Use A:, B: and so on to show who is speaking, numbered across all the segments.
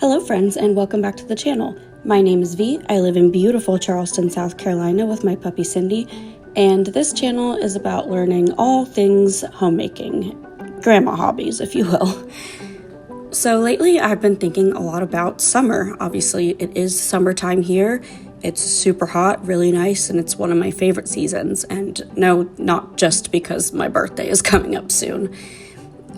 A: Hello friends, and welcome back to the channel. My name is V. I live in beautiful Charleston, South Carolina with my puppy Cindy, and this channel is about learning all things homemaking, grandma hobbies, if you will. So lately I've been thinking a lot about summer. Obviously it is summertime here. It's super hot, really nice, and it's one of my favorite seasons. And no, not just because my birthday is coming up soon.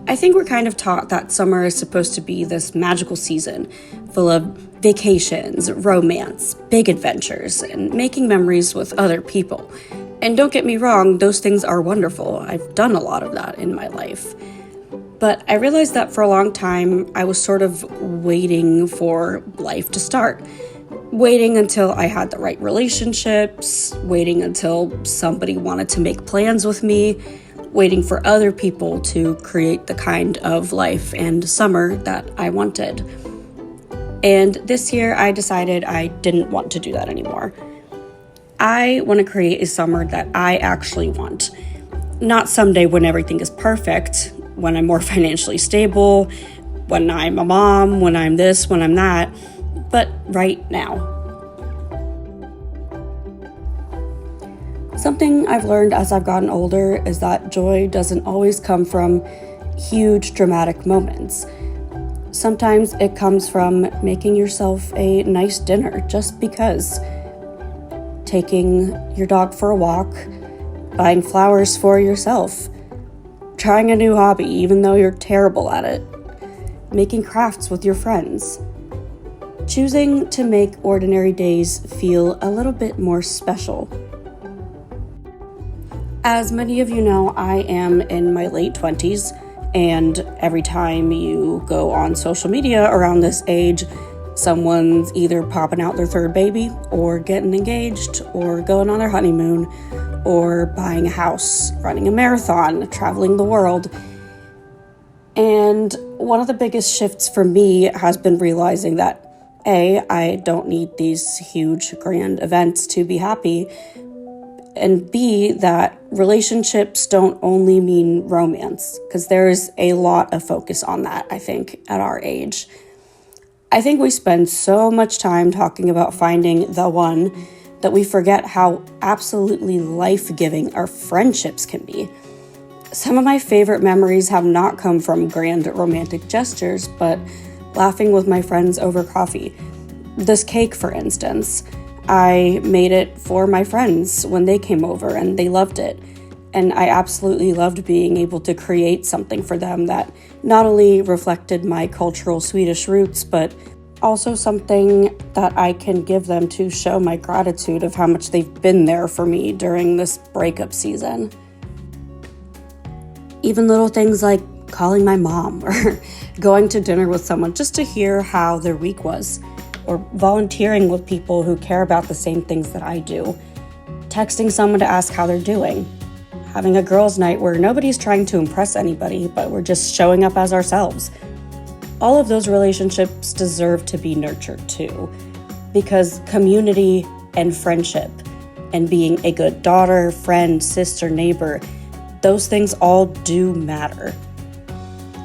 A: I think we're kind of taught that summer is supposed to be this magical season full of vacations, romance, big adventures, and making memories with other people. And don't get me wrong, those things are wonderful. I've done a lot of that in my life. But I realized that for a long time, I was sort of waiting for life to start. Waiting until I had the right relationships, waiting until somebody wanted to make plans with me, waiting for other people to create the kind of life and summer that I wanted. And this year I decided I didn't want to do that anymore. I want to create a summer that I actually want. Not someday when everything is perfect, when I'm more financially stable, when I'm a mom, when I'm this, when I'm that, but right now. Something I've learned as I've gotten older is that joy doesn't always come from huge dramatic moments. Sometimes it comes from making yourself a nice dinner just because. Taking your dog for a walk, buying flowers for yourself, trying a new hobby even though you're terrible at it, making crafts with your friends. Choosing to make ordinary days feel a little bit more special. As many of you know, I am in my late 20s, and every time you go on social media around this age, someone's either popping out their third baby, or getting engaged, or going on their honeymoon, or buying a house, running a marathon, traveling the world. And one of the biggest shifts for me has been realizing that A, I don't need these huge grand events to be happy, and B, that relationships don't only mean romance, because there's a lot of focus on that, I think, at our age. I think we spend so much time talking about finding the one that we forget how absolutely life-giving our friendships can be. Some of my favorite memories have not come from grand romantic gestures, but laughing with my friends over coffee. This cake, for instance. I made it for my friends when they came over and they loved it. And I absolutely loved being able to create something for them that not only reflected my cultural Swedish roots, but also something that I can give them to show my gratitude of how much they've been there for me during this breakup season. Even little things like calling my mom or going to dinner with someone just to hear how their week was, or volunteering with people who care about the same things that I do, texting someone to ask how they're doing, having a girls' night where nobody's trying to impress anybody, but we're just showing up as ourselves. All of those relationships deserve to be nurtured too, because community and friendship and being a good daughter, friend, sister, neighbor, those things all do matter.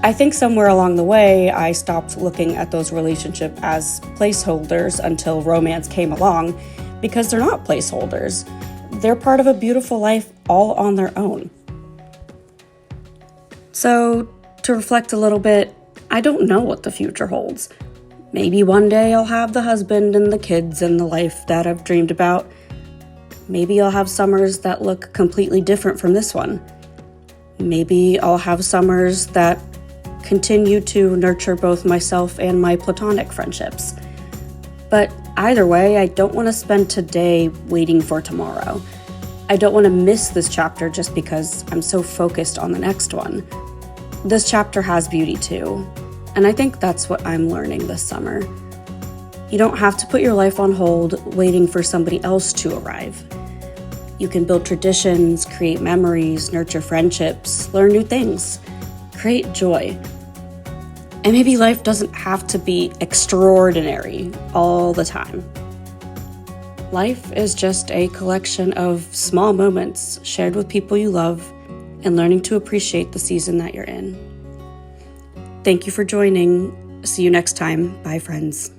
A: I think somewhere along the way, I stopped looking at those relationships as placeholders until romance came along, because they're not placeholders. They're part of a beautiful life all on their own. So, to reflect a little bit, I don't know what the future holds. Maybe one day I'll have the husband and the kids and the life that I've dreamed about. Maybe I'll have summers that look completely different from this one. Maybe I'll have summers that continue to nurture both myself and my platonic friendships. But either way, I don't want to spend today waiting for tomorrow. I don't want to miss this chapter just because I'm so focused on the next one. This chapter has beauty too, and I think that's what I'm learning this summer. You don't have to put your life on hold waiting for somebody else to arrive. You can build traditions, create memories, nurture friendships, learn new things, create joy. And maybe life doesn't have to be extraordinary all the time. Life is just a collection of small moments shared with people you love and learning to appreciate the season that you're in. Thank you for joining. See you next time. Bye, friends.